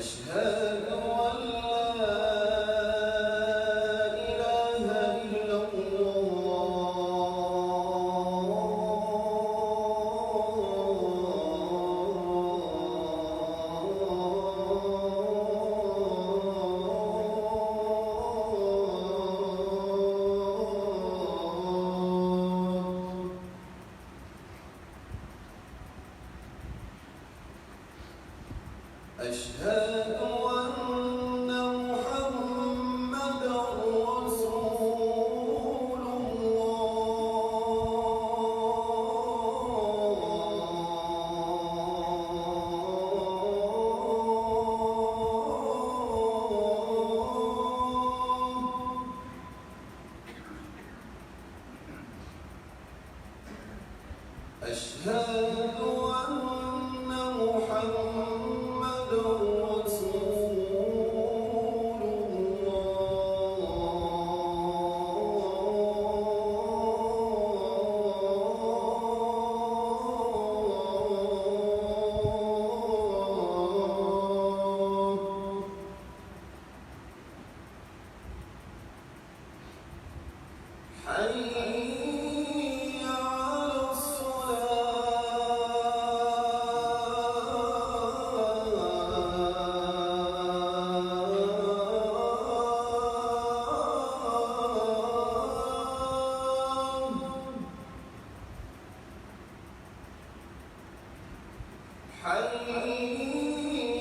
أشهد أن لا إله إلا أشهد أن محمدًا رسول الله. أشهد أن محمدًا رسول الله. حي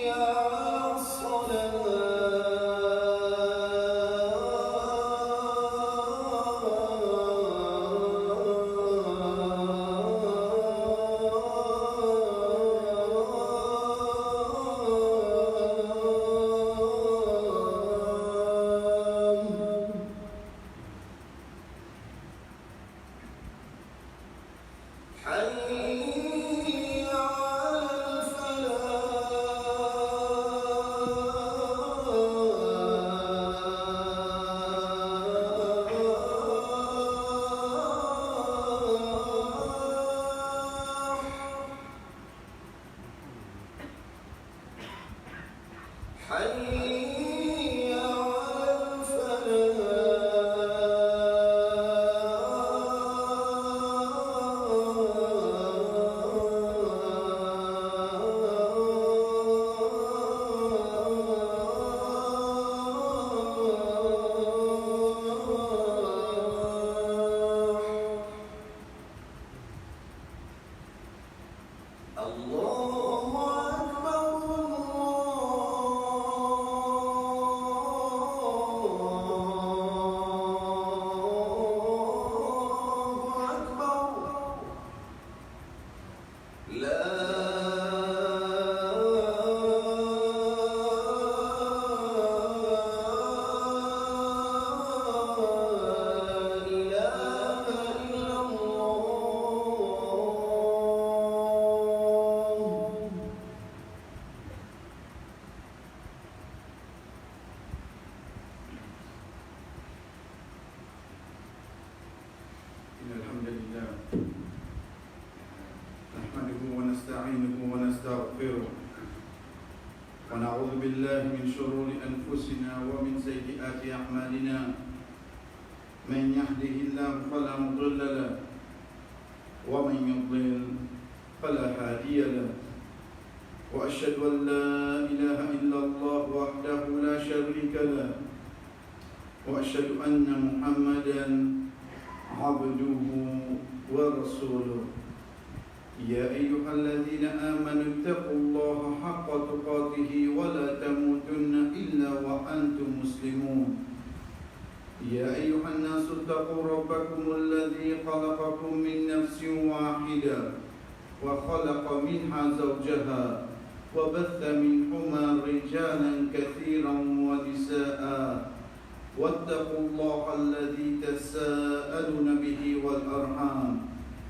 على حي على الحمد لله نحمده ونستعينه ونستغفره ونعوذ بالله من شرور أنفسنا ومن سيئات أعمالنا من يهده الله فلا مضل له ومن يضلل فلا هادي له وأشهد أن لا إله إلا الله وحده لا شريك له وأشهد أن محمدًا عبده ورسوله. يا أيها الذين آمنوا اتقوا الله حق تقاته ولا تموتن إلا وأنتم مسلمون. يا أيها الناس اتقوا ربكم الذي خلقكم من نفس واحدة وخلق منها زوجها وبث منهما رجالا كثيرا ونساء واتقوا الله الذي تساءلون به والأرحام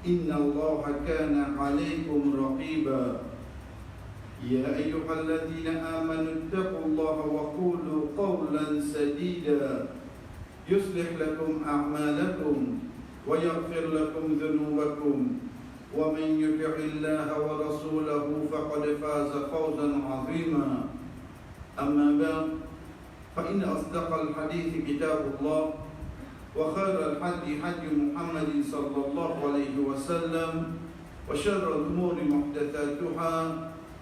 إن الله كان عليكم رقيبا. يا أيها الذين آمنوا اتقوا الله وقولوا قولا سديدا يصلح لكم أعمالكم ويغفر لكم ذنوبكم ومن يطع الله ورسوله فقد فاز فوزا عظيما. أما بعد فإن أصدق الحديث كتاب الله وخير الحدي حدي محمد صلى الله عليه وسلم وشر الأمور محدثاتها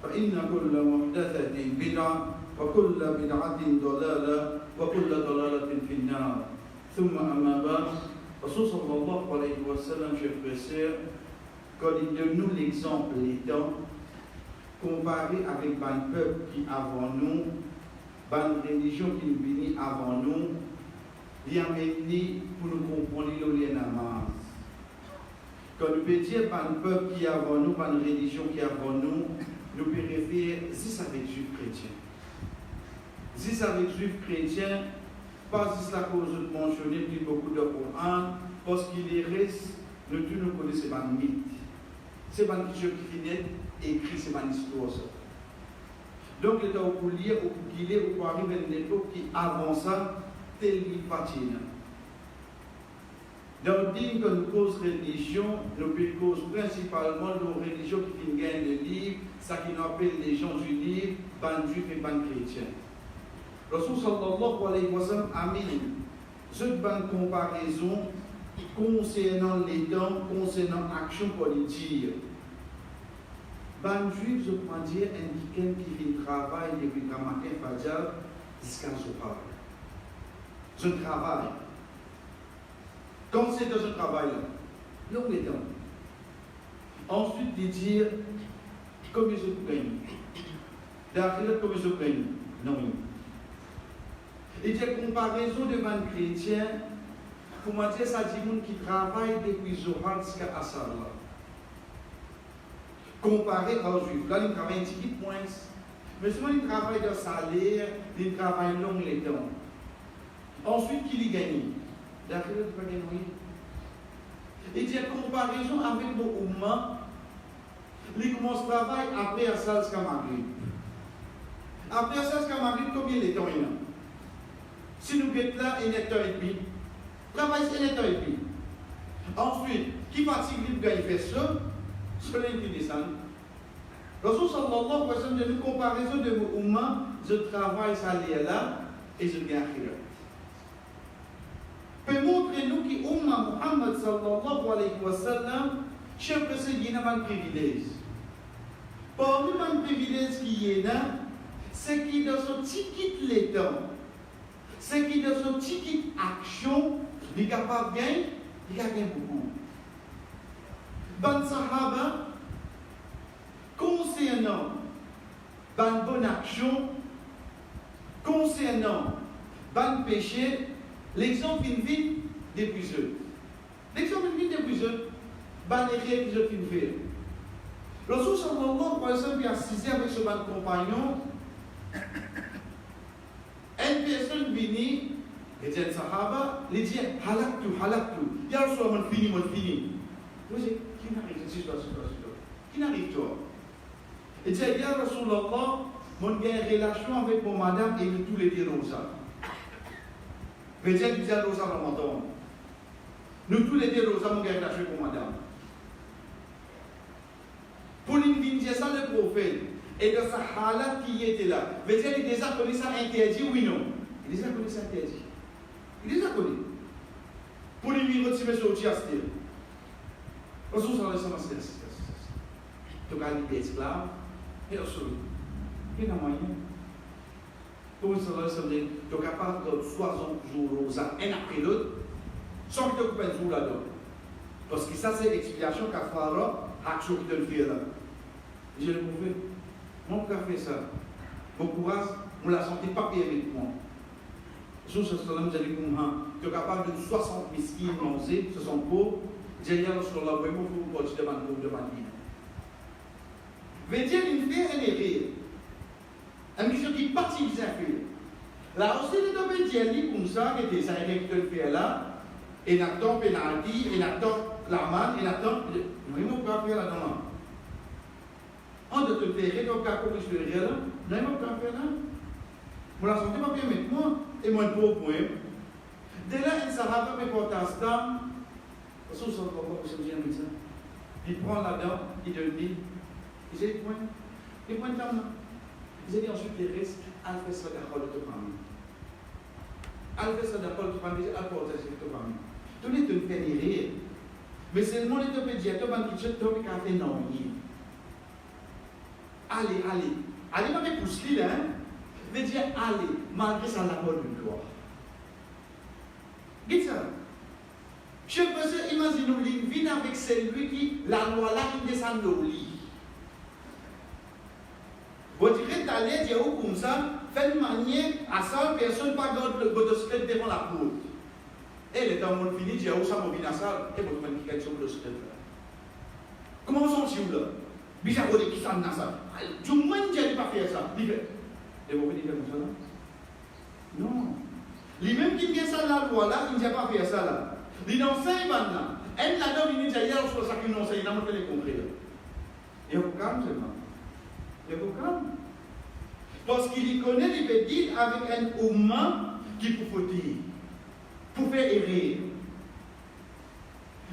فإن كل محدثة بدعة وكل بدعة ضلالة وكل ضلالة في النار ثم أما بعد Rasul sallallahu alayhi wa sallam, chers frères et sœurs, quand il donne nous l'exemple étant comparé avec un peuple qui avant nous, une religion qui nous bénit avant nous, il a mené pour nous comprendre le lien à masse. Quand nous peut dire un peuple qui avant nous, une religion qui avant nous, nous peut référer si avec juif chrétien. Si avec juif chrétien, pas juste la cause de mentionner plus beaucoup de Coran, parce qu'il reste, nous tous nous connaissons pas de mythe. C'est pas une chose qui finit écrit, c'est pas une histoire. Donc, il est pour lire, ou pour guider, ou pour arriver à une époque qui avant ça, tel qu'il patine. Donc, dit que nous cause religion, nous cause principalement nos religions qui viennent gagner le livre, ça qui nous appelle les gens du livre, ban juifs et ban chrétiens. Rasul sallallahu alayhi wa sallam a mis cette bonne comparaison concernant les temps, concernant l'action politique. Ban juif, je peux dire, indiquant qui travaille depuis le matin Fajr jusqu'à Zohar. Je travaille. Quand c'est dans ce travail-là, longue temps. Ensuite, de dire combien je gagne. D'après combien je gagne. Non. Et dire comparaison devant un chrétien, pour moi dire ça dit monde qui travaille depuis Zohar jusqu'à Asar. Comparé aux juifs, là il travaille un petit point. Mais souvent il travaille de salaire, il travaille long les temps. Ensuite, qui il gagne? D'après le pas gagner. Et dire comparaison avec nos Oumma, il commence à travailler après Asar jusqu'à Maghrib. Après Asar jusqu'à Maghrib, combien de temps il y a? Si nous sommes là, il est 1h30. Travail, c'est 1h30. Ensuite, qui fatigue libre il fait ça, cela qui descend. Rasul sallallahu alayhi wa sallam, de nous comparaison de mon Oumma, je travaille salaire là et je gagne akhirat. Peut montrer nous que Oumma Muhammad sallallahu alayhi wa sallam, chef de ce qui est un privilège. Parmi les privilèges qui est là, c'est qu'il dans son ticket les temps. C'est qui dans son ticket action, il est capable de gagner, il gagne beaucoup. Ban Sahaba, concernant ban bonne action, concernant ban péché, l'exemple vient vite depuis eux. L'exemple vient vite depuis eux, ban erreur qu'ils ont fait. Lorsque sallallahu alayhi wa sallam est assisté avec ce ban compagnon, une personne vient, et dit Sahaba, il dit halaktu. Ya Rasulullah, mon fini. Vous dites, qui n'arrive pas Qui n'arrive pas? Il dit, Ya Rasulullah, mon gain relation avec mon madame et tous les deux rosa. Mais Dieu dit rosa Ramadan. Nous tous les deux rosa, mon gain relation avec mon madame. Pour une dire ça, le prophète. Et dans sa halat qui était là, veut dire qu'il déjà connu ça interdit, oui non? Il déjà connu ça interdit. Il déjà connu. Pour lui retirer sur le tiastir. Rasul sallallahu alayhi wa sallam, tu as l'idée esclave, et Rasul, il y a un moyen. Comme sallallahu alayhi wa sallam, tu es capable de 60 jours rosa, un après l'autre, sans que tu occupes un jour là-dedans. Parce que ça, c'est l'explication qu'a fait l'action qui te le fait là. Je le pouvais. Mon frère fait ça. Mon courage, on l'a senti papier avec moi. Sur ce salam, j'ai dit, tu es capable de 60 miskines manger, ce sont pauvres. J'ai dit, sur la voie, il faut que tu demandes de manier. Veut dire, une fille, elle est rire. Un monsieur qui partit, il s'est fait. Là aussi, il doit dire, comme ça, que des arrêts que tu fais là, et n'attend pénalty, et n'attend la manne, et n'attend. Nous, on peut faire là-dedans. On doit te faire, donc, à quoi je vais là, nous, on peut faire là. Vous la sentez pas bien avec moi, et moi, je peux point. Dès là, il ne s'arrête pas, mais pour l'instant, il prend la dent, il donne, il dit, il point, il point de là. Vous avez ensuite les restes, Alpha Sadakol de famille. Alpha Sadakol de famille, Alpha Sadakol de famille. Tout n'est une peine rire. Mais c'est le monde qui te dit, tu vas te dire, tu vas te non. Allez, pas me pousser là, hein. Veut dire, allez, malgré ça, la bonne gloire. Dites ça. Je peux imaginer une vie avec celui qui, la loi là, il descend au lit. Vous direz, t'allais dire comme ça, faites manière à ça, personne pas garde le motosquelette devant la porte. Et le temps où fini, j'ai où ça m'a à ça, et vous m'avez dit quelque chose de ce comment sont ils là? Bizarre, vous qui sont dans ça. Tout le monde n'a pas fait ça. Et vous pouvez dire comme ça? Non. Les mêmes qui viennent ça dans la loi là, ils n'ont pas fait ça là. Ils n'enseignent pas là. Elle n'a pas dit hier, sur ça qu'ils n'enseignent, ils n'ont pas les compris. Et vous calme seulement. Et vous calme. Parce qu'il y connaît, il peut dire avec un humain qui peut dire, pour faire errer.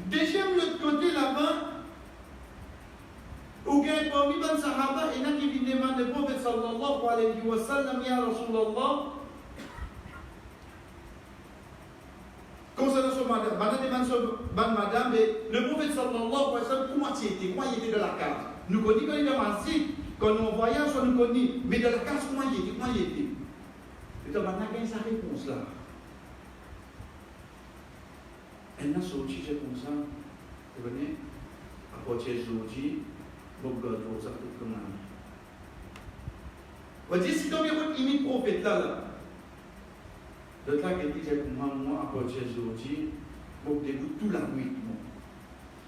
Deuxième, l'autre côté là-bas, où il y a parmi les Sahaba, il y en a qui viennent demander le prophète sallallahu alayhi wa sallam, ya Rasulallah, concernant ce madame, le prophète sallallahu alayhi wa sallam, comment il était de la case? Nous connaissons quand il est assis, quand nous voyageons, nous connaissons, mais de la case, comment il était? Et donc, maintenant, il y a sa réponse là. Elle n'a sorti comme ça, vous voyez, à partir d'aujourd'hui, vous regardez ça tout comme ça. Vous dites, si vous imite le prophète là, de là que dit moi, à partir d'aujourd'hui, vous dégoûtez toute la nuit.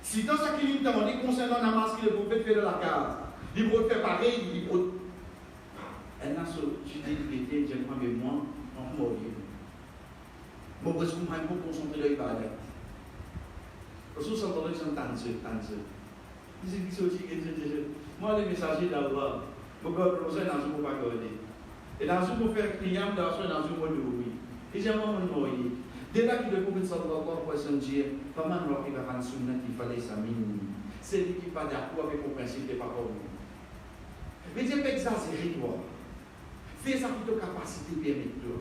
Si dans ce qu'il demande concernant la masse que le prophète fait de la case, il faut faire pareil, il faut. Elle n'a sorti d'idée, j'ai moi, en mort. Bon, parce que moi, je me concentrer dans les bagages. Parce que ça me donne un tanzeux. Moi, les messagers d'Allah, je vais procès dans ce moment et dans ce moment, faire client dans ce moment de oui. Et j'ai un moment de mourir. Dès là que le prophète sallallahu alayhi wa sallam dit, Faman raqiba an sunnati falaysa minni. C'est lui qui n'est pas d'accord avec mon principe, n'est pas comme moi. Mais Dieu peut exagérer toi. Fais ça pour ta capacité permet-toi.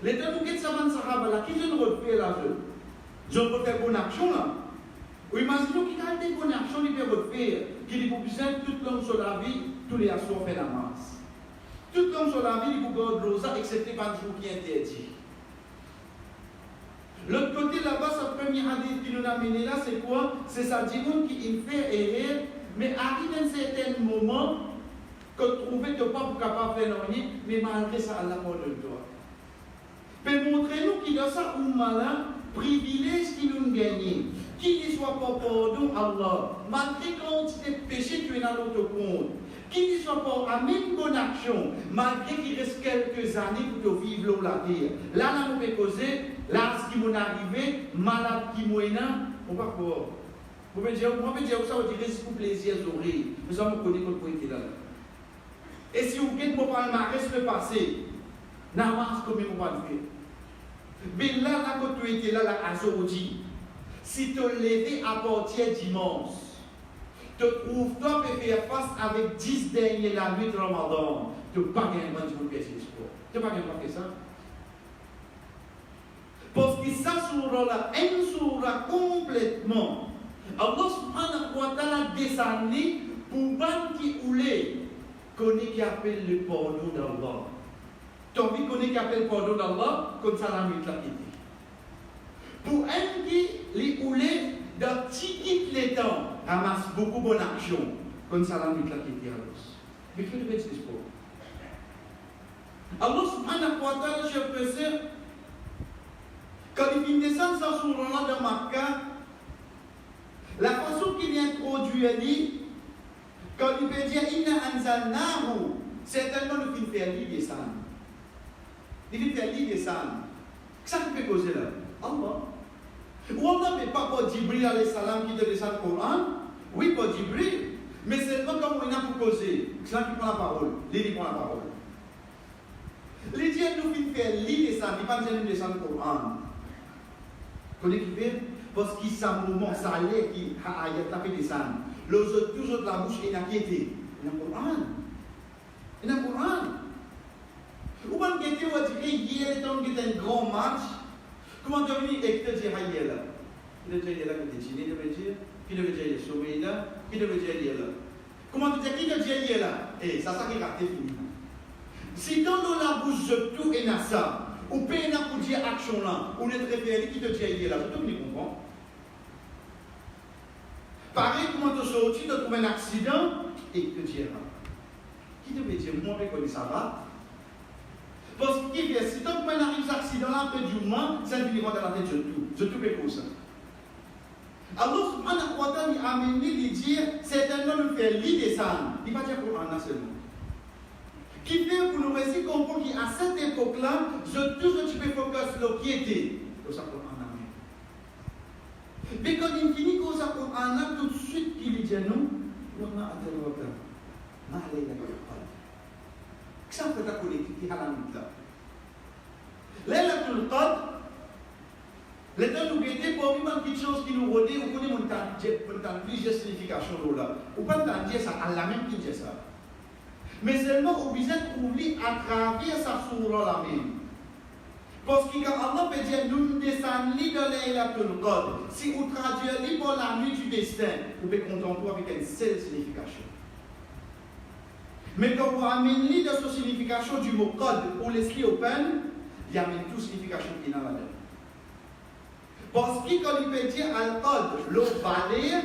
Les deux nous qui savent Sahaba là, qui je ne refais là, je peux faire bonne action là. Ou imaginons qu'il a des bonnes actions, il peut refaire, qu'il est pour besoin tout l'homme sur la vie, tous les assoirs fait la masse. Tout l'homme sur la vie, il peut garder l'osa, excepté par le jour qui est interdit. L'autre côté là-bas, ce premier hadith qui nous a mené là, c'est quoi? C'est ça, dit qui fait erreur, mais arrive à un certain moment, que tu trouves que tu n'es pas capable de faire rien, mais malgré ça, Allah pardonne toi. Mais montrez-nous qu'il y a ça ou malin, privilège qui nous gagne. Qu'il ne soit pas pardon Allah, malgré quantité de péché tu es dans l'autre compte. Qu'il ne soit pas à même bonne action, malgré qu'il reste quelques années pour te vivre la terre. Là, on peut causer, là, ce qui m'est arrivé, malade qui m'est là, on va pas. Vous pouvez dire, moi, je vais dire ça, on dirait, c'est pour plaisir, oreilles. Mais ça, on connaît qu'on était là. Et si vous quittez mon palmarès le passé, n'avance comme on va le faire. Mais là, quand tu étais là, à aujourd'hui, si tu levé à partir dimanche, te trouves-toi pour faire face avec 10 derniers la nuit de Ramadan, tu n'as pas gagné un petit peu de sport. Tu n'as pas gagné de ça. Parce que ça sera une sourate complètement. Allah subhanahu wa ta'ala descendit pour ban qui oulé, connaît qui appelle le pardon d'Allah. Tu as envie qu'on appelle le pardon d'Allah, comme ça la nuit là qui dit. Pour un qui les oulé, dans petit les temps, ramasse beaucoup de bonnes actions, comme ça la nuit là qui dit alors. Mais que devait ce sport? Allah subhanahu wa ta'ala, chers frères, quand il vient descendre ça sur le land de Makkah, la façon qu'il introduit, quand il peut dire Inna anzalnahu, certainement le film fait lire descendre. Il fait lire descendre. Qu'est-ce qui peut causer là? Allah. Ou Allah ne peut pas pour Jibril alayhi salam qui te descend le Coran. Oui, pour Jibril. Mais seulement comme on a pour causer. C'est là qui prend la parole. Il prend la parole. Les dieux nous fait lire descendre. Il ne pas dire descendre le Coran. Vous connaissez? Parce qu'il y a un moment, ça allait, qui a tapé descendre. Les autres, toujours de la bouche, il a inquiété. Il y a un Coran. Et dans le Coran. Ou pas que tu as dit hier, tu as un grand match. Comment tu as venu et tu as dit hier là? Qui devait dire là que tu es dîné, qui devait dire sommeil là, qui devait dire hier là? Comment tu dis qui devait dire hier là? Eh, ça qui est raté fini. Si dans la bouche de tout et ça, ou peine pour dire action là, ou n'est référé qui te dit hier là, je te comprends. Pareil, comment tu sorti, tu trouves un accident et tu te dis qui devait dire moi je connais ça va? Parce que si tu arrives à un accident là, après du moment, ça ne finira dans la tête de tout. Je tout fais pour ça. Alors, subhanahu wa ta'ala a amené de dire, certainement nous fait l'idée ça. Il va dire pour un seulement. Qui fait pour nous réciter comprendre qu'à cette époque-là, je toujours tu peux focus sur le qui était. C'est ça pour un ami. Mais quand il finit comme ça pour un an, tout de suite, il dit non, on a atteint le cas. On a allé là. Qu'est-ce que ça fait qui est à la minute là? Laylatul Qadr, les temps nous guetter pour une petite chose qui nous redit, ou connaît mon temps plusieurs significations là. Ou pas tant dire ça à la même qui dit ça. Mais seulement obligé de trouver à travers sa sourate la même. Parce que quand Allah peut dire nous descendons de Laylatul Qadr, si vous traduisez pour la nuit du destin, vous pouvez contenter avec une seule signification. Mais quand vous amenez de cette signification du mot code pour les open, il y a même toute signification qui est dans la dedans. Parce que quand il peut dire al-code, l'eau valère,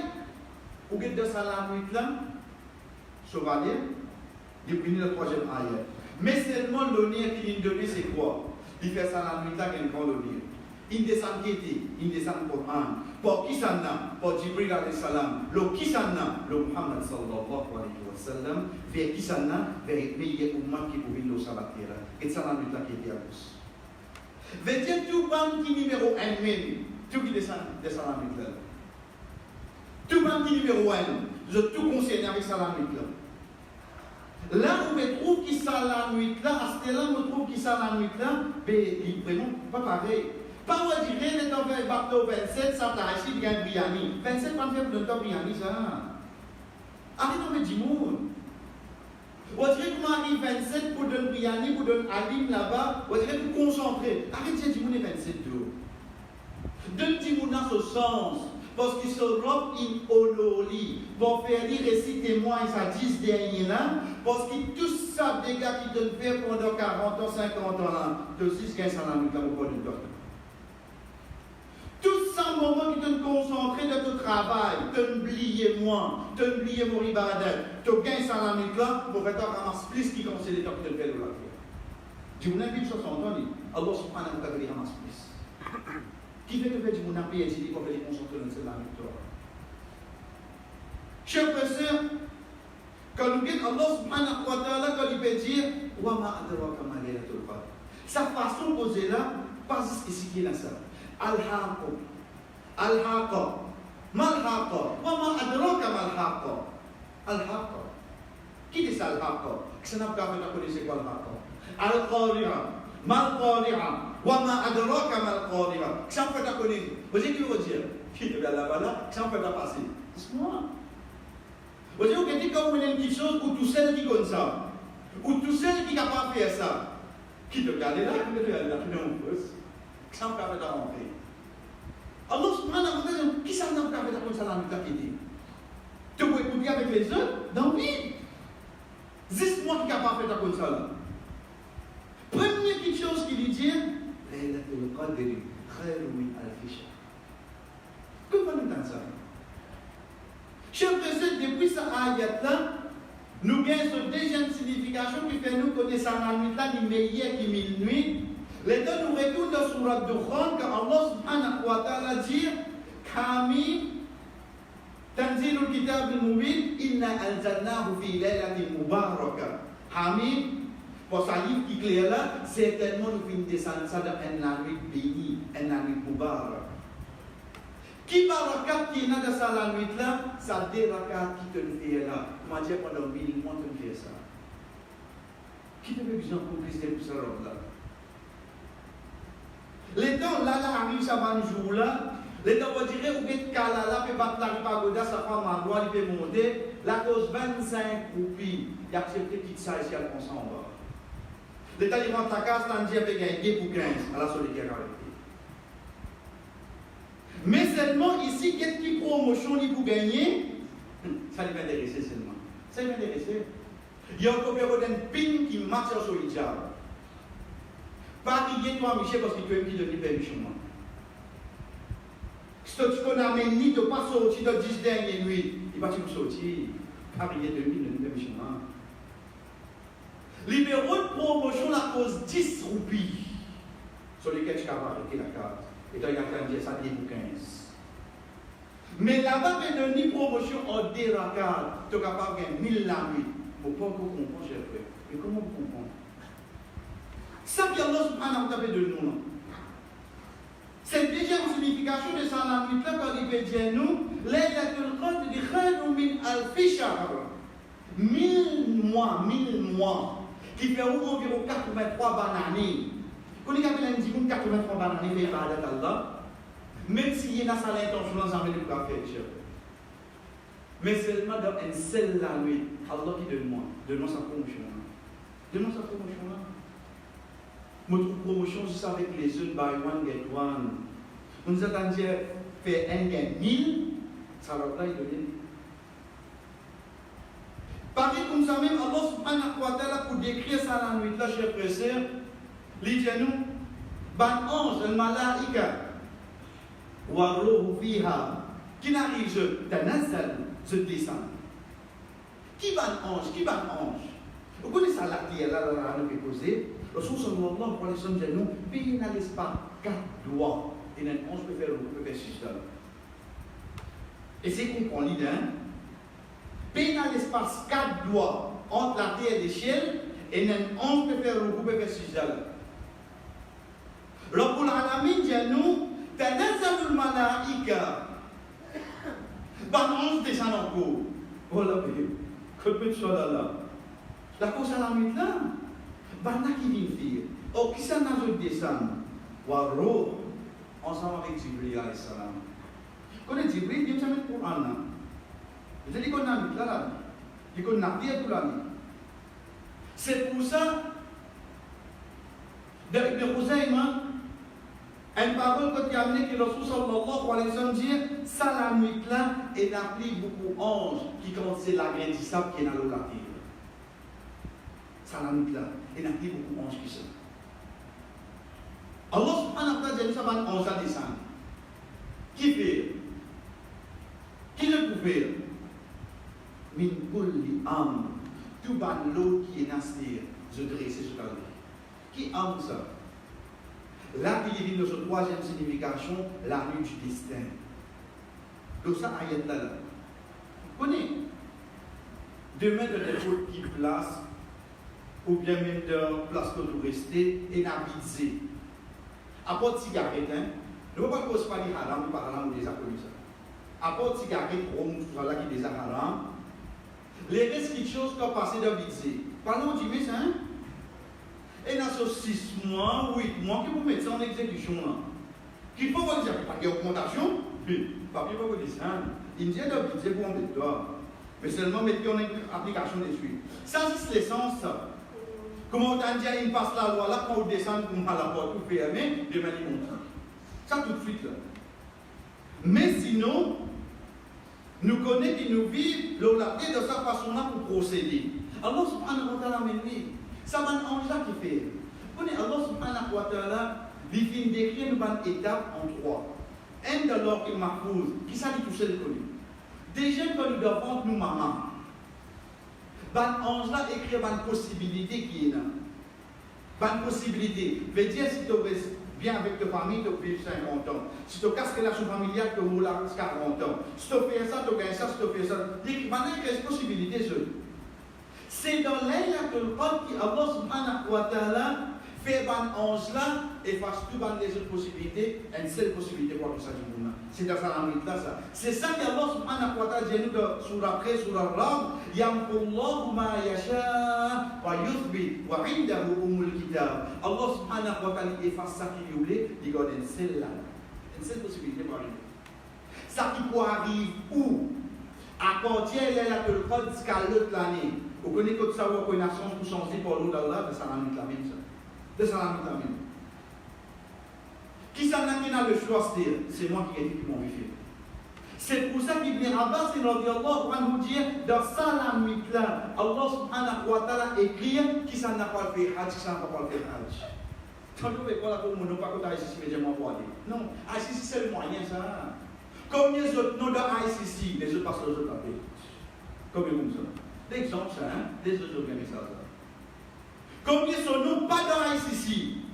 ou que de ça la nuit là, ce valère, il est le troisième ailleurs. Mais seulement l'honneur qu'il nous donne, c'est quoi? Il fait ça la nuit là, qu'il prend l'honneur. Il descend qui était, il descend le Coran. Pour qui ça n'a? Pour Jibril alayhi salam. Le qui ça n'a? Le Muhammad sallallahu alayhi wa sallam. Vers qui ça n'a? Vers les meilleurs ummat qui pouvaient nous sabater. Et ça la nuit là qui était à tous. Veut dire tout le monde qui numéro 1 même, tout qui descend la nuit là. Tout le monde qui numéro 1, je tout concerné avec ça la nuit là. Là où me trouve qui ça la nuit là, à ce là me trouve qui ça la nuit là, mais il vraiment pas pareil. Pas on dirait les temps vers bateau 27, ça t'a acheté bien Briani. 27 pas faire de temps Briani ça. Arrêtez de dire monde. On dirait qu'on arrive 27 pour donner Briani, pour donner Alim là-bas, on dirait pour concentrer. Arrêtez de dire monde 27 d'eau. Donne dire monde dans ce sens. Parce qu'ils se rompent in ololi. Pour faire dire récit témoin, ça 10 derniers là. Parce que tout ça, des gars qui te fait pendant 40 ans, 50 ans là, de 6 15 ans là, nous avons pas de temps. Tout ça, moment qui te concentrer de ton travail, t'oublier moi, t'oublier mon ibadat, tu gagnes ça la nuit là, pour être ramasse plus qui conseille les temps que tu fais de la vie. Tu m'as dit 60 ans, Allah subhanahu wa ta'ala ramasse plus. Qui fait que tu m'as dit et dit qu'on fait les concentrer dans cette victoire. Chers frères, quand nous disons Allah subhanahu wa ta'ala, quand il peut dire, wa ma adraka ma laylatul qadr. Sa façon de poser là, pas ici qui est là ça. Al-Haqqa. Al-Haqqa. Mal-Haqqa. Wa ma adraka mal-Haqqa. Al-Haqqa. Qui dit ça Al-Haqqa? Que ça n'a pas fait à connaître quoi Al-Haqqa? Al-Qari'a. Mal-Qari'a. Wa ma adraka mal-Qari'a. Que ça fait à connaître. Vous savez qui veut dire? Qui te vient là-bas là? Que ça fait à passer. C'est moi. Vous savez, vous dites quand vous avez une petite chose où tout seul qui connaît ça. Ou tout seul qui est capable de faire ça. Qui te regarde là? Qui te regarde là? Qui te regarde là? Qui s'en permet de rentrer? Allah subhanahu wa ta'ala, qui s'en permet de rentrer dans la vie? Tu peux écouter avec les autres? Non, oui. C'est moi qui est capable de faire comme ça là. Première petite chose qu'il lui dit, Laylatul Qadr khayrun min alf shahr. Comment nous entendons ça? Chers frères, depuis cette ayat-là, nous gagnons cette deuxième signification qui fait nous connaître la nuit là, ni meilleure qui mille nuits. Les deux nous retournent dans Surat Dukhan, quand Allah subhanahu wa ta'ala dit Kami Tanzilul Kitab al-Mubin, Inna anzalnahu fi laylatin mubarakah. Hamid, pour ce livre qui est clair là, certainement nous finissons descendre ça dans une nuit bénie, une nuit mubarak. Qui barakat qui est dans cette nuit là, ça dérakat qui te fait là. Comment dire pendant 1000 mois tu fais ça? Qui te fait besoin pour Christ pour ce robe là? Les temps là, arrive ça va un jour là, Les gens vont dire, ou bien Kalala, peut battre la pagoda, sa femme à droite, il peut monter. La cause 25 roupies, il a accepté qu'il ça ici à le en bas. L'État il rentre à casa, il peut gagner pour 15 à la solidarité. Mais seulement ici, quelle petite promotion il pour gagner, ça lui va intéresser seulement. Ça lui va intéresser. Il y a encore un pin qui marche sur le hijab. Pas rier toi, Michel, parce que tu es qui donne permission. Si tu connais ni de pas sortir de 10 dernières nuits, il va te sortir. Pas rier de lui, donne permission. Libéraux de promotion la cause 10 roupies sur lesquelles tu as arrêté la carte. Et tu as gagné ça pour 15. Mais là-bas, tu as donné promotion en déracade. Tu es capable de gagner 1000 la nuit. Pour pas qu'on comprenne, cher frère. Mais comment vous comprenez? Ça qui Allah subhanahu wa ta'ala de nous. C'est déjà une signification de ça la nuit là quand il peut dire nous, Laylatul Qadr khayrun min alfi shahr. 1000 mois, qui fait environ 83 bananes. Quand il y a un dit 83 bananes, il fait ibadat Allah. Même s'il y a ça l'intention, on s'en met de faire, cher. Mais seulement dans une seule la nuit, Allah qui donne-moi sa promotion. Donne-moi sa promotion là. Notre promotion, c'est avec les autres, buy one, get one. On nous attend dire, faire un gain 1000, ça va là, il donne. Pareil comme ça même, Allah subhanahu wa ta'ala, pour décrire ça la nuit là, chers frères et sœurs, il dit à nous, ban ange, un malaïka, wa ruhu fiha, qui n'arrive, je tanazzal, se descend. Qui va ange? Qui va ange? Vous connaissez ça là qui est là, nous est posé. Le source sallallahu alayhi wa sallam dit nous, pays n'a pas 4 doigts. Et un ange peut faire 6 doigts. Et c'est qu'on prend l'idée. Pays n'a l'espace 4 doigts entre la terre et les ciels. Et un ange peut faire 6 doigts. Rabbul Alamin dit nous, tanazzalul malaïka. Ban ange descend encore. Voilà, que peut être là. La cause à la nuit là, Bana qui vient faire. Oh, qui s'en a descend? Waro, ensemble avec Jibril alayhi salam. Connais Jibril, il vient mettre Coran là. Je dis qu'on a mis là, il qu'on a dit tout là. C'est pour ça, de Khuzayma, une parole que tu as amené que le Rasul sallallahu alayhi wa sallam dit, ça la nuit là, et n'applique beaucoup anges qui commencent la graine du sable qui est dans l'eau la terre. Ça la nuit là, et n'applique beaucoup anges qui sont. Allah subhanahu wa ta'ala dit, ça va un ange à descendre. Qui fait? Qui le peut faire? Min kulli am, tout ban l'eau qui est nastir, je dresse sur la vie. Qui aime ça? Là, il y a notre troisième signification, la nuit du destin. Donc ça, ayat là. Vous connaissez? Demain, de n'importe qui place, ou bien même de place que vous restez, et n'habitez. À part de cigarette, ne veux pas que vous parliez haram, ou pas haram, ou des accords ça. À part de cigarette, ou tout ça là qui est des haram, les restes qui choses qu'on passe d'habiter. Parlons du médecin. Et dans ces 6 mois, 8 mois, qui vous mettez ça en exécution là. Qu'il faut vous dire, pas d'augmentation, puis, papier va vous dire ça. Il dit d'habiter pour en mettre toi. Mais seulement mettre en application des suites. Ça, c'est l'essence, ça. Comment on dit, il passe la loi là, quand on descend pour mal la porte, tout fermé, demain il monte. Ça tout de suite là. Mais sinon, nous connaissons et nous vivons la vie de sa façon-là pour procéder. Allah subhanahu wa ta'ala m'a dit, ça va un ange là qui fait. Vous connaissez, Allah subhanahu wa ta'ala, il vient d'écrire une étape en 3. Un de l'or il m'accuse, qui s'est tout seul connu. Déjà, quand nous devons nous maman. Ban ange là écrit une possibilité qui est là. Ban possibilité. Veut dire si tu viens avec ta famille, tu vis 50 ans. Si tu casses la relation familiale, tu vis 40 ans. Si tu fais ça, tu gagnes ça, si tu fais ça. Maintenant, il y a une possibilité. C'est dans Laylatul Qadr qu'Allah subhanahu wa ta'ala fait ban ange là, efface toutes les autres possibilités, une seule possibilité pour que ça du monde. C'est dans ça la nuit là ça. C'est ça qu'Allah subhanahu wa ta'ala dit nous sur après sur l'Arab, yamqullahu ma yasha wa yuthbit wa 'indahu umul kitab. Allah subhanahu wa ta'ala efface ça qu'il voulait, il garde une seule là. Une seule possibilité pour arriver. ça qui peut arriver où? À partir de là, que le code jusqu'à l'autre l'année. Vous connaissez que ça, vous connaissez pour changer pour l'eau d'Allah, de ça la même ça. De ça la même. Qui s'en a qui a le choix de dire? C'est moi qui ai dit qui m'ont fait. C'est pour ça qu'Ibn Abbas, il a dit Allah, nous dire, dans ça la nuit là, Allah subhanahu wa ta'ala écrit qui s'en a pas fait Hajj, qui s'en a pas fait Hajj. Tant que vous pas comme nous, pas que ICC, mais j'aime pas aller. Non, ICC c'est le moyen ça. Comme les autres noms de ICC, les autres passent aux autres papiers. Comme ça. L'exemple ça, les autres organisent ça. Comme ils sont non pas dans ICC.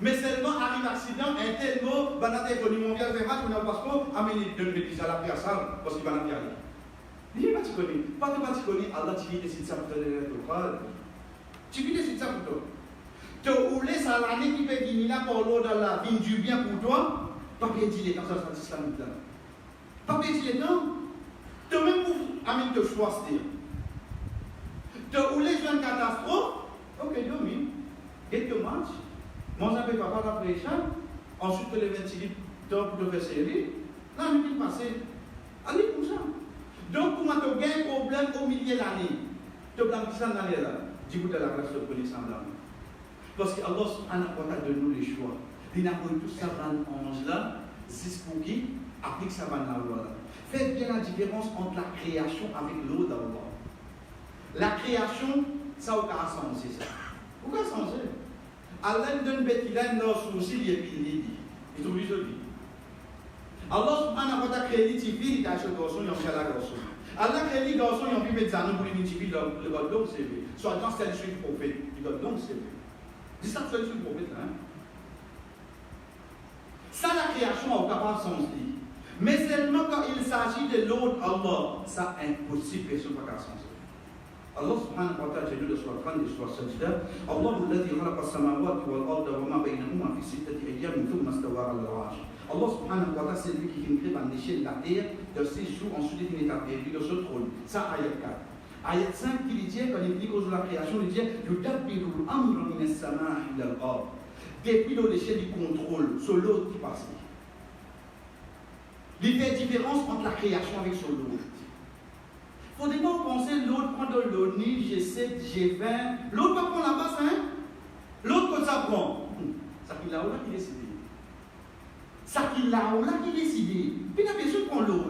Mais seulement arrive accident, un tel mot, banate connu mondial vers Hajj, on a un passeport, amenez de l'église à la pierre sale, parce qu'il va la pierre. Il n'est pas connu. Pas de pas connu, Allah tu décide ça pour te donner le code. Tu décides ça pour toi. Tu roules ça l'année qui fait venir là pour l'eau dans la vie du bien pour toi, pas bien dit les temps, ça c'est islamique là. Pas bien dit les temps. Tu même pour amener te choisir. Tu roules sur une catastrophe, ok, dormi, quelques matchs. Moi, j'avais pas d'après ça. Ensuite, les 26 temps pour te faire servir. Là, je vais passer. Allez pour ça. Donc, pour moi, tu as un problème au milieu de l'année. Tu as un petit l'année là. Dis-vous de la classe de police en blanc. Parce que Allah subhanahu wa ta'ala donne nous les choix. Il n'a pas tout ça dans l'ange là. C'est pour qui applique ça dans la loi là. Faites bien la différence entre la création avec l'eau d'Allah. La création, ça, au cas où c'est ça. Au cas où c'est Allah donne bêtise dans son souci, il est pili. Il trouve joli. Allah subhanahu wa ta'ala crée les filles, il a acheté le garçon, il a fait la garçon. Allah crée les garçons, il a pu mettre ça pour les filles, le God long c'est vrai. Soit dans c'est le prophète, le God long c'est vrai. Dis ça, c'est le prophète là. Ça, la création a capable de sens. Mais seulement quand il s'agit de l'autre Allah, ça impossible que ce soit pas sens. الله سبحانه وتعالى جل سورة 30 سورة السجدة الله الذي خلق السماوات والأرض وما بينهما في 6 أيام ثم استوى على العرش الله سبحانه وتعالى c'est lui qui crée dans l'échelle de la terre de 6 jours ensuite il est établi de ce trône ça ayat 4 ayat 5 qui dit quand il dit cause de la création il dit يدبر الأمر من السماء إلى الأرض depuis l'échelle du contrôle sur l'autre qui passe il fait différence entre la création avec son l'autre. Il ne faut pas penser l'autre prend de l'ONU, G7, G20. L'autre va prendre la base, hein? L'autre, quand ça prend. Ça qu'il a là qui décide. Ça qu'il a là qui décide. Puis il a bien sûr prendre l'autre.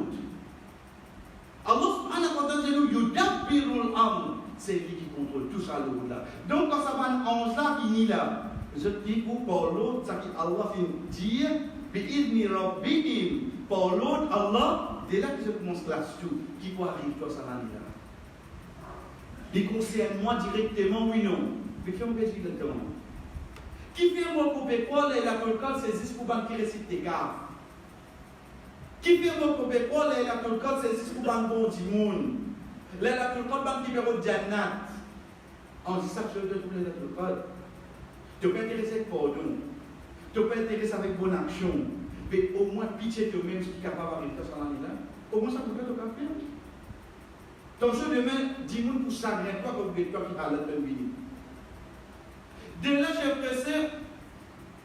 Allah subhanahu wa ta'ala dit yudabbirul amr. C'est lui qui contrôle tout ça l'autre là. Donc quand ça va en là, fini là. Je dis pour l'autre, ça qu'Allah finit dire, bi'idni rabbihim. Pour l'autre, Allah. Dès là que je commence classe tout, qui peut arriver dans sa langue là? Il concerne moi directement, oui, non. Mais qui on peut dire directement? Qui fait moi couper quoi? La colcole, c'est juste pour banquer récite des gars. Qui fait moi couper quoi? La colcole, c'est juste pour banquer bon du monde. La colcole, banque numéro de Jannat. On dit ça que je veux trouver la colcole. Tu peux intéresser avec pardon. Tu peux intéresser avec bonne action. Mais au moins, pitié toi-même, ce qui est capable d'arriver dans sa langue là. Au moins, ça peut être le faire. Ton jeu demain, dis-moi pour ça, rien toi comme toi qui a l'autre vie. Dès là, j'ai pressé,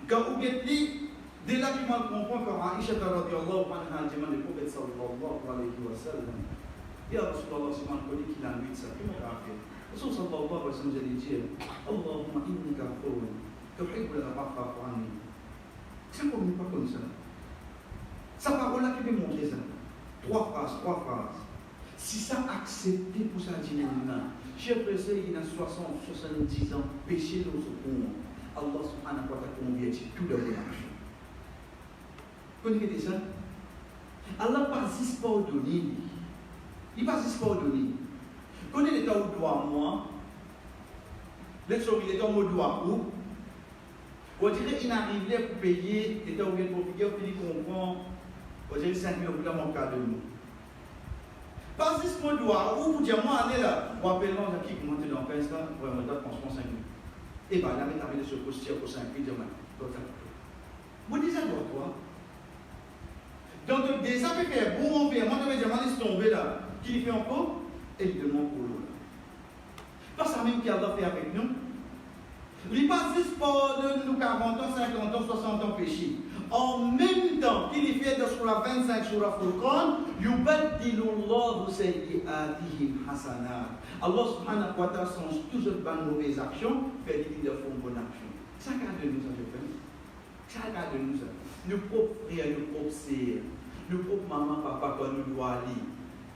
quand vous êtes dit, dès là, tu m'as compris quand Aïcha radiyallahu anha demande le prophète sallallahu alayhi wa sallam. Ya Rasulallah, c'est moi qui qu'il a nuit ça. Comment on a fait? Rasul sallallahu alayhi wa sallam, j'ai dit, Allahumma innaka afuwwun, tuhibbu al-'afwa fa'fu anni. C'est comme pas comme ça. Sa parole-là qui peut montrer ça. 3 phrases. Si ça accepté pour ça, dit cher frère, il a 60, 70 ans, péché dans ce monde. Allah subhanahu wa ta'ala convertit tout de bonne action. Vous connaissez ça? Allah pas juste pardonner. Il pas juste pardonner. Quand il est au droit, moi, les choses, il est au droit où? On dirait qu'il n'arrivait pour payer, il était obligé pour payer, puis il comprend. On dirait 5 000 euros dans mon cas de nous. Pas juste mon doigt, ou vous dites, moi, allez là, vous appelez-moi, j'ai qui monte dans 15 ans, pour un mandat, franchement 5 000. Et bien, là, il avait ce postier pour 5 000, vous dites ça pour toi. Donc, déjà, il fait un bon envers, moi, je vais dire, moi, laisse tomber là. Qui fait encore? Et il demande pour l'eau. Pas ça même qu'il a fait avec nous. Il n'est pas juste pour nous 40 ans, 50 ans, 60 ans péché. en même temps qu'il est fait dans Surah 25, Surah Furqan, يُبَدِّلُ اللَّهُ سَيِّئَاتِهِمْ حَسَنَاتٍ. Allah subhanahu wa ta'ala change toujours de mauvaises actions, fait des de font bonnes actions. Ça garde de nous, ça je fais. Ça garde de nous, ça. Nos propres frères, nos propres sœurs, nos propres mamans, papa, quand nous doit aller.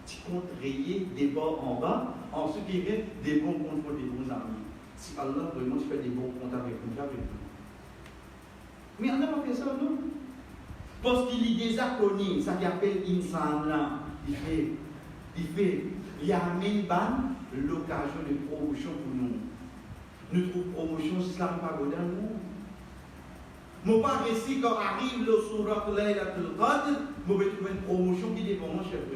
Tu comptes rayer des bords en bas, en ce qui est des bons comptes pour des bons amis. Si Allah vraiment tu fais des bons comptes avec nous, avec nous. Mais on n'a pas fait ça, non? Parce qu'il y a des acronymes, ça qui appelle Insana. Il y a même l'occasion de promotion pour nous. Notre promotion, c'est ça pas bon dans nous. Mon père ici, quand arrive le Surat Laylatul Qadr, je vais trouver une promotion qui dépend de mon chef.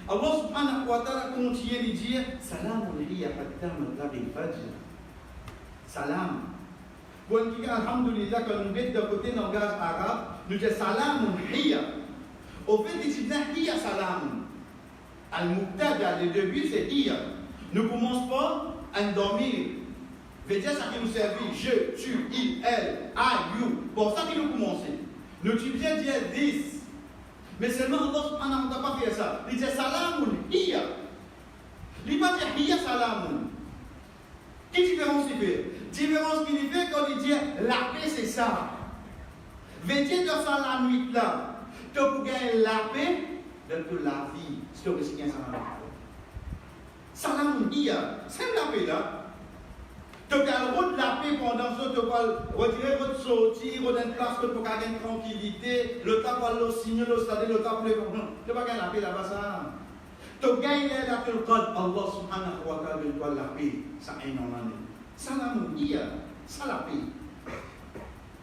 Allah subhanahu wa ta'ala continue de dire Salam hiya hatta matla'il fajr. Salam. Pour nous dire Alhamdulillah, quand nous mettons de côté dans le langage arabe, nous disons Salam hiya. Au fait, il dit hiya salam. Al-Muqtada, le début c'est hiya. Ne commence pas à dormir. Veut dire ça qui nous servit. Je, tu, il, elle, I, you. Pour ça qui nous commence. Nous utilisons dire this. Mais seulement Allah subhanahu wa ta'ala n'a pas fait ça. Il dit salamun hiya. Il n'a pas dit hiya salamun. Quelle différence il fait? Différence qu'il fait quand il dit la paix c'est ça. Veut dire dans ça la nuit là. Tu peux gagner la paix dans la vie. C'est ce que c'est salamun. Salamun hiya. C'est la paix là. Tu peux gagner la paix pendant ce temps, tu peux retirer votre sortie, votre place pour gagner une tranquillité, le temps pour le signer, le stade, le temps pour le. Tu peux gagner la paix là-bas, ça. Tu gagnes la paix, Allah subhanahu wa ta'ala donne toi la paix, ça est normal. Ça la mouille, ça la paix.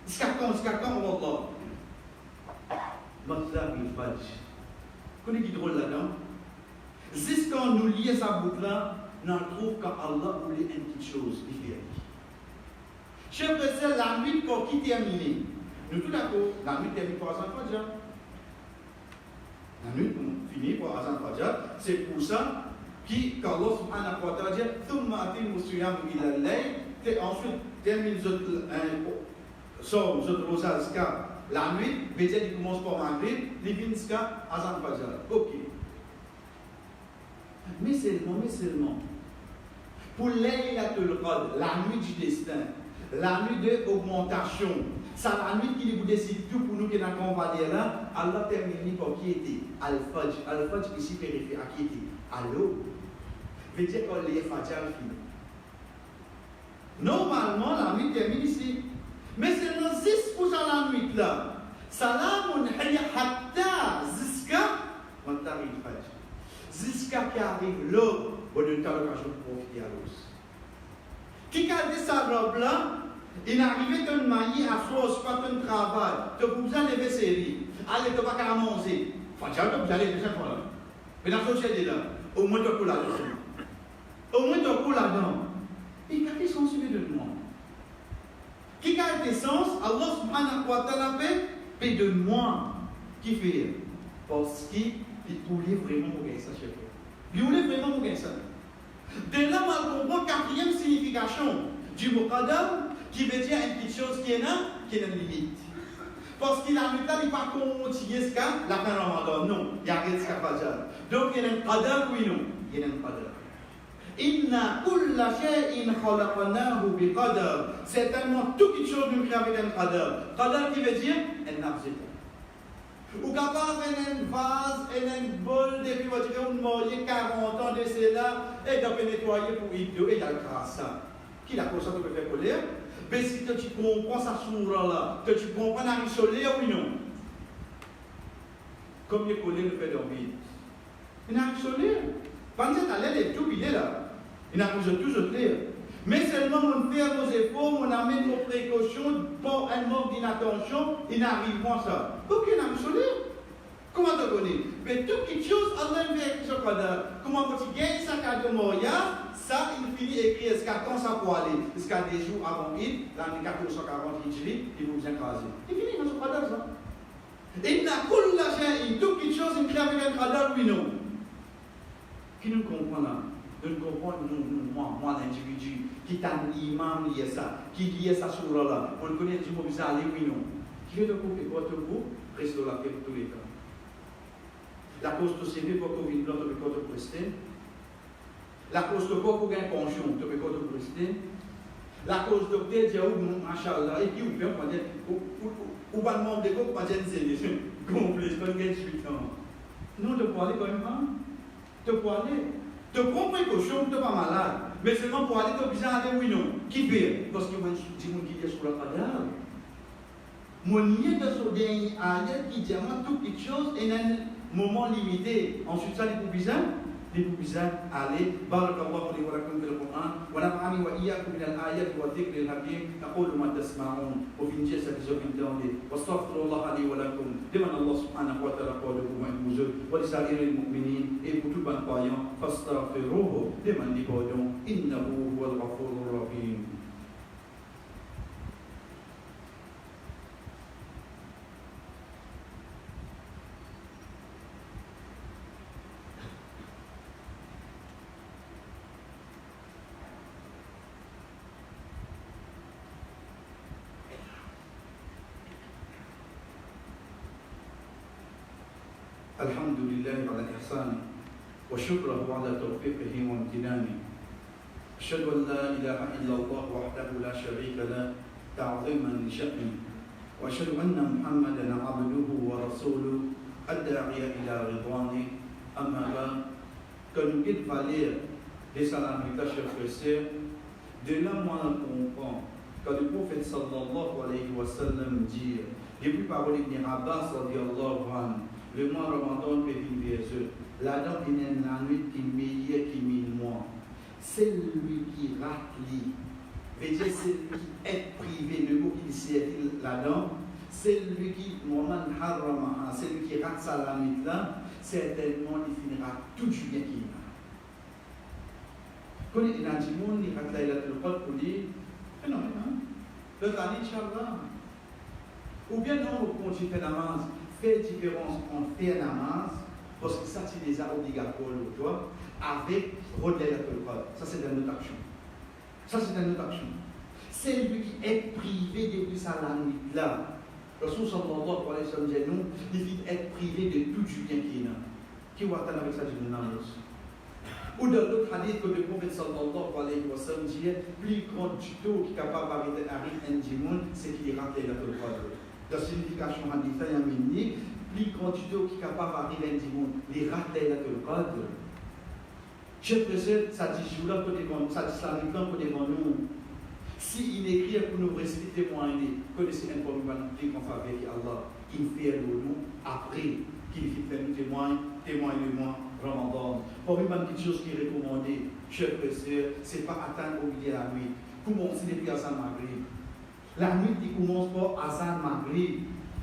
C'est quand, Allah. Matlab il-Fajr. Vous connaissez qui drôle là-dedans? Juste quand nous lions sa boucle là, on trouve qu'Allah voulait une petite chose différente. Chef frère, la nuit pour qui terminer? Nous tout d'accord, la nuit termine pour Azan Fajr. La nuit finit pour Azan Fajr. C'est pour ça qu'Allah subhanahu wa ta'ala dit Thumma atimu siyam ila al-layl. Ensuite, termine votre rosage jusqu'à la nuit. Veut-dire qu'il commence par Maghrib, il finit jusqu'à Azan Fajr. Ok. Mais seulement, pour Laylatul Qadr, la nuit du destin, la nuit de l'augmentation, c'est la nuit qui vous décide tout pour nous qui n'avons pas là, Allah termine par qui était Al-Fajr. Al-Fajr ici périphérique à qui était à l'aube. Veut dire qu'on les Fajr fini. Normalement, la nuit termine ici. Mais seulement 6% la nuit là. Salamun hiya hatta ziska wa taril Fajr. Jusqu'à qui arrive l'aube, on a une occasion de profiter à l'os. Qui a dit sa robe là, il est arrivé d'une manière à force, pas d'un travail, tu peux vous enlever ses lits, allez, tu ne vas pas manger. Enfin, tu vas aller de cette fois-là. Mais dans la société là, au moins tu peux là-dedans. Au moins tu peux là-dedans. Et quel est son sujet de moi? Qui a été sens, Allah subhanahu wa ta'ala paie de moi. Qui fait? Parce qu'il voulait vraiment vous gagner ça, chef. Il voulait vraiment vous gagner ça. De là, on comprend la quatrième signification du mot qadar, qui veut dire une petite chose qui est là, qui est une limite. Parce qu'il a mis là, il ne va pas continuer jusqu'à la fin de Ramadan. Non, il y a rien de Fajr. Donc il y a un qadar, oui, non. Il y a un qadar. Inna kulla shay'in khalaqnahu bi qadar. C'est tellement toute chose nous créons avec un qadar. Qadar qui veut dire un abzita. Ou capable d'un vase et d'un bol depuis votre on mourir 40 ans de cela et d'en nettoyer pour idiot et il y a le grâce. Qui la chose que peut faire colère? Mais si tu comprends ça sourd là, que tu comprends la rissolée ou non? Comme il colère le fait dormir. Il n'a rissolé. Pensez à l'aide et tout, il est là. Il n'a pas toujours clair. Mais seulement on fait nos efforts, on amène nos précautions, pour un manque d'inattention, il n'arrive pas à ça. Ok, on a rissolé. Comment tu connais? Mais toute petite chose, Allah fait ce qadar. Comment tu gagnes ça quand tu moria? Ça, il finit écrire jusqu'à quand ça pour aller? Jusqu'à des jours avant l'Eid, l'année 1440 Hijri, il vous écraser. Il finit dans ce qadar ça. Il n'a kulla shay'in, toute petite chose, il crée avec un qadar, oui non. Qui nous comprend là? Nous comprenons, moi l'individu, qui t'a l'imam lié ça, qui lié ça sur là, on le connaît du mot, ça allait, oui non. Qui veut de couper votre groupe, reste la paix pour tous les cas. La cause de CV pour que vous l'autre de votre presté. La cause de quoi pour gagner pension, de votre presté. La cause de quoi dire où machallah et qui vous fait pour dire ou pas demander quoi pour dire c'est complet, pas de 18 ans. Non, de pour aller quand même pas. De pour aller. De prendre précaution, de pas malade. Mais seulement pour aller, tu es obligé d'aller oui non. Qui paye? Parce que moi, je dis qui est sur la cadavre. Mon lien de ce dernier ayat qui dit tout quelque chose et un moment limité. Ensuite, ça, les poubisans aller. Barakallahu li wa lakum fil Qur'an. Wa naf'ani wa iyyakum min al-ayati wa dhikri al-hakim. Aqulu ma tasma'un. Wa fi njessa qui sont entendus. Wa astaghfirullah li wa lakum. Demande Allah subhanahu wa ta'ala pour vous et vous. Wa li sa'iril mu'minin. Et pour tout bon croyant. Fastaghfiruhu. Demandez pardon. Innahu huwal ghafurur rahim. الحمد لله على إحسانه وشكره على توفيقه وامتنانه أشهد أن لا إله إلا الله وحده لا شريك له تعظيما لشأنه وأشهد أن محمدا عبده ورسوله الداعي إلى رضوانه أما بعد que nous quitte valer des salamitas chers frères et sœurs de là moi on comprend que le prophète sallallahu alayhi wa sallam dit depuis parole d'Ibn Abbas radiyallahu anhu le mois Ramadan fait vivre vers eux. Là-dedans, il y a une nuit qui est meilleure qui 1000 mois. C'est lui qui rate lui. C'est lui qui est privé, le mot qui dit là-dedans. C'est lui qui, moment harama, c'est lui qui rate ça la nuit là. Certainement, il finira tout du bien qu'il a. Quand il y a un monde, il rate la Qadr pour dire, non, non, le Tani, Inch'Allah. Ou bien non, on continue à faire namaz. Faire différence entre faire namaz, parce que ça c'est déjà obligatoire, tu vois, avec Rodel Qadr. Ça c'est une autre action. Ça c'est une autre action. C'est lui qui est privé depuis sa la nuit là. Rasul sallallahu alayhi wa sallam dit nous, il faut être privé de tout du bien qu'il a. Qui va attendre avec ça du namaz? Ou dans l'autre hadith que le prophète sallallahu alayhi wa sallam dit, plus grand du tout qui est capable d'arrêter un djimoun, c'est qu'il rentre la Qadr. La signification hadith, il y a une plus grand du tout qui est capable d'arriver un djimoun, les rater la Qadr. Je présente ça dit jour-là pour devant, ça dit ça pour devant nous. Si il écrit pour nous rester témoigner, connaissez un peu plus qu'on fait avec Allah, il fait le nous après qu'il fait nous témoigner le mois Ramadan. Pour une petite chose qui est recommandée, chers frères et sœurs, c'est pas attendre au milieu de la nuit. Commencer depuis Azan Maghrib. La nuit qui commence par Azan Maghrib,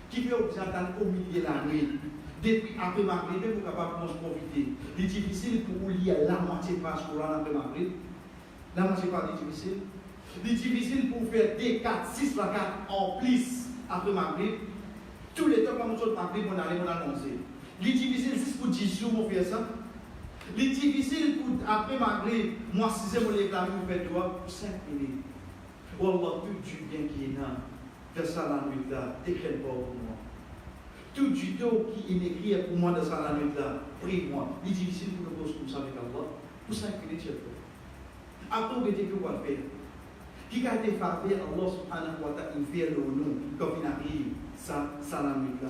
qui fait obligé d'attendre au milieu de la nuit. Depuis après Maghrib, vous êtes capable de profiter. C'est difficile pour vous lire la moitié page Coran après Maghrib. La moitié page est difficile. C'est difficile pour faire des 4, 6 rakats en plus après Maghrib. Tous les temps, comme on sort de Maghrib, on arrive, on a commencé. C'est difficile, c'est pour 10 jours, on fait ça. C'est difficile pour après Maghrib, moi, 6 heures, on les clame, on fait droit pour 5 minutes. Wallah, tout du bien qui est là, de ça la nuit là, écris pas pour moi. Tout du temps qui est écrit pour moi de ça la nuit là, prie-moi. C'est difficile pour nous poser comme ça avec Allah, pour 5 minutes, je fais. Après, vous dites que vous faire. Qui a été fait Allah subhanahu wa ta'ala, il fait le nom, quand il arrive, ça la nuit là.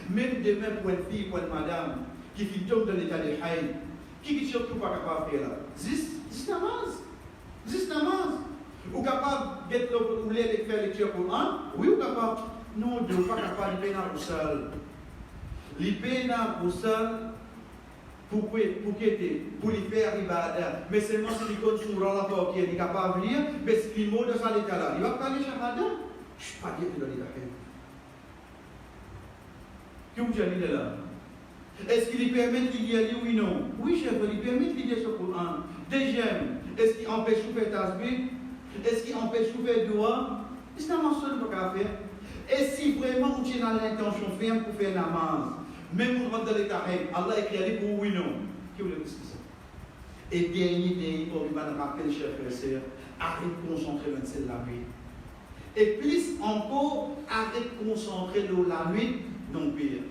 Même demain pour une fille, pour une madame, qui fit tombe dans l'état de haïd, qui est surtout pas capable de faire là? Juste namaz. Juste namaz. Ou capable d'être là pour faire lecture Coran? Oui, ou capable? Non, de pas capable de faire pour seul. Les peines pour seul, pour lui faire ibadah. Mais seulement si il compte sur Allah qui est capable de lire, mais si les mots de ça l'état là, il va parler shahada? Je ne suis pas dire que il a fait. Que vous dites là? Est-ce qu'il lui permet de lire oui ou non? Oui, chef, il lui permet de lire ce Coran. Deuxième, est-ce qu'il empêche de faire tasbih? Est-ce qu'il empêche de faire doigt? C'est un seul pour faire. Et si vraiment vous avez l'intention ferme pour faire namaz, même vous rentrez dans l'état, Allah écrit pour oui ou non? Qui vous le dit ça? Et dernier, pour lui rappeler, chers frères et sœurs, arrête de concentrer dans la vie. Et plus encore, avec concentrer dans la nuit, non pire.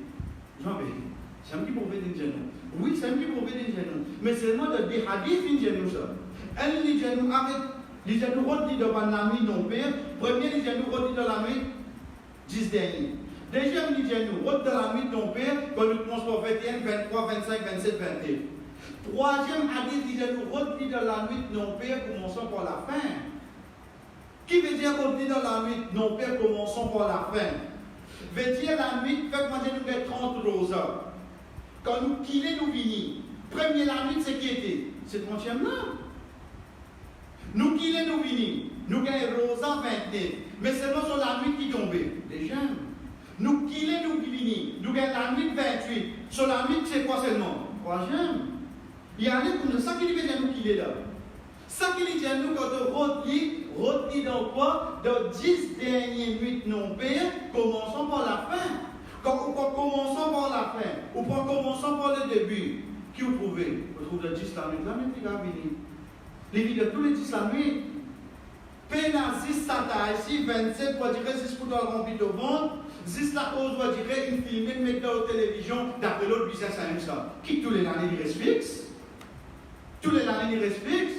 C'est un petit prophète d'ingénieur. Oui, c'est un petit prophète d'ingénieur. Mais seulement de des hadiths d'ingénieur ça. Un ingénieur avec les ingénieurs redit devant la nuit, non pire. Premier ingénieur redit dans la nuit, 10 derniers. Deuxième ingénieur redit dans la nuit, non pire, quand nous commençons 21, 23, 25, 27, 21. Troisième hadith, ingénieur redit dans la nuit, non pire, commençons par la fin. Qui veut dire qu'on dit dans la nuit, non père, commençons par la fin. Veut dire la nuit, fait que nous fait 30 heures. Quand nous killons, nous venons. Premier la nuit, c'est qui était? C'est 30e là. Nous killons, nous venons. Nous gagnons rosa 29. Mais seulement sur la nuit qui tombait. Les jeunes. Nous killons, nous venons. Nous gagnons la nuit 28. Sur la nuit, c'est quoi seulement? 3 jeunes. Il y a comme ça qui veut dire nous killer là. Ça qui dit à nous quand on retient dans quoi? Dans 10 dernières nuits non payées, commençons par la fin. Quand commençons par la fin, ou pas commençons par le début, qui vous trouvez? Vous trouvez le 10 la nuit, la nuit qui va venir. Les vidéos tous les 10 la nuit. Pénazis, ça t'a ici, 27, pour dire 6 pour le remplir de vente, 10 la cause, pour dire une filmée, une mettre à la télévision, d'après l'autre business à ça. Qui tous les années, il reste fixe? Tous les années, il reste fixe?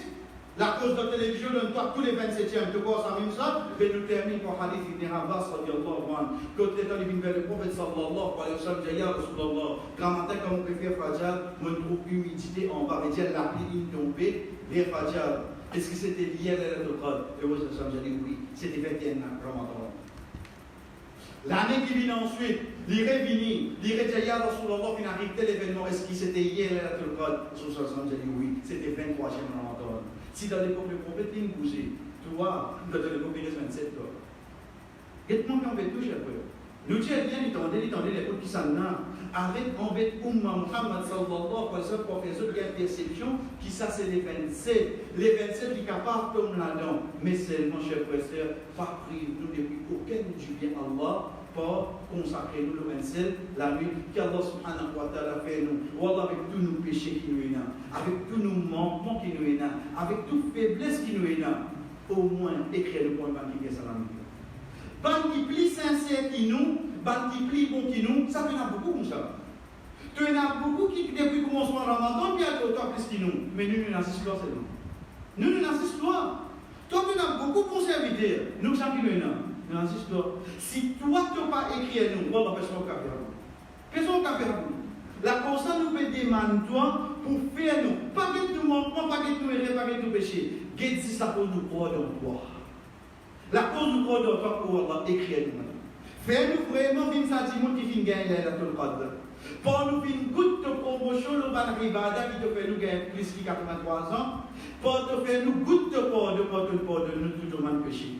La cause de la télévision donne pas tous les 27e, de quoi ça même ça? Mais nous terminons par Hadith ibn Abbas, radiallahu anhu. Quand les talibins vers le prophète sallallahu alayhi wa sallam, j'ai dit à Rasulallah, grand matin, comme on peut faire Fajr, on trouve humidité en bas, et dire la pluie tombée, vers Fajr. Est-ce que c'était lié à l'autre? Et moi, j'ai dit oui, c'était 21 Ramadan. L'année qui vient ensuite, l'irait venir, l'irait dire à Rasulallah, qui n'arrive tel événement, est-ce que c'était hier à l'autre? J'ai dit oui, c'était 23e Ramadan. Si dans l'époque le prophète il bougeait, tu vois, dans l'époque il reste 27 ans. Qu'est-ce qu'on fait tout, cher frère? Nous disons bien, il l'époque qui s'en a. Avec Muhammad sallallahu alayhi wa sallam, professeur de perception, qui ça c'est les 27. Les 27 qui capables comme là-dedans. Mais seulement, cher frère, pas prier nous depuis aucun du bien Allah. Pour consacrer nous le 27, la nuit, qu'Allah subhanahu wa ta'ala fait nous, Wallah avec tous nos péchés qui nous est là, avec tous nos manquements qui nous est là, avec toute faiblesse qui nous est là, au moins écrire le point qui est ça la nuit. Ban qui plie sincère qui nous, ban qui plie bon qui nous, ça tu en as beaucoup comme ça. Tu en as beaucoup qui depuis le commencement de Ramadan, puis à autant plus qui nous, mais nous n'avons pas c'est nous. Nous n'avons pas. Toi tu en as beaucoup pour servir, nous sommes qui nous là. Si toi tu n'as pas écrit à nous, voilà, personne n'a fait. Personne n'a fait. La conscience nous peut demander toi pour faire nous. Pas que nous manquons, pas que nous errons, pas que nous péchons. Qu'est-ce que ça pour nous croire dans toi? La cause nous croire dans toi pour Allah, écrit à nous. Fais-nous vraiment une sentiment qui finit gagner la tout le cadre. Pour nous une goutte de promotion, le ban ribada qui te fait nous gagner plus de 83 ans. Pour te faire nous goutte de pardon, pour nous toujours mal péché.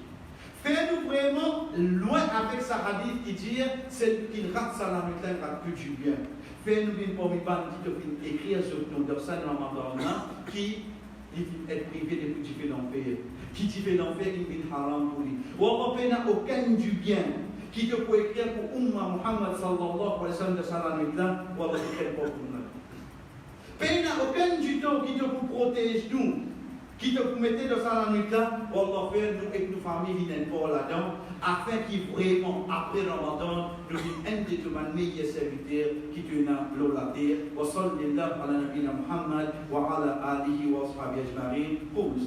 Fais-nous vraiment loin avec sa hadith qui dit celle qui rate sa langue ne rate plus du bien. Fais-nous une pomibane qui te fait écrire sur nous dans sa langue qui est privé de tout type d'enfer. Qui type d'enfer qui vient haram pour lui. Ou on n'a aucun du bien qui te peut écrire pour Ummah Muhammad sallallahu alayhi wa sallam de sa langue ou Allah qui fait pour nous. Fais n'a aucun du temps qui te peut protéger nous. Qui te mettez dans ça la nuit là, on va faire nous et nos familles viennent pour là-dedans, afin qu'ils vraiment, après Ramadan, nous viennent un des meilleurs serviteurs qui te n'a la terre. Wa sallallahu ala nabina Muhammad wa ala alihi wa ashabihi ajma'in. Pour nous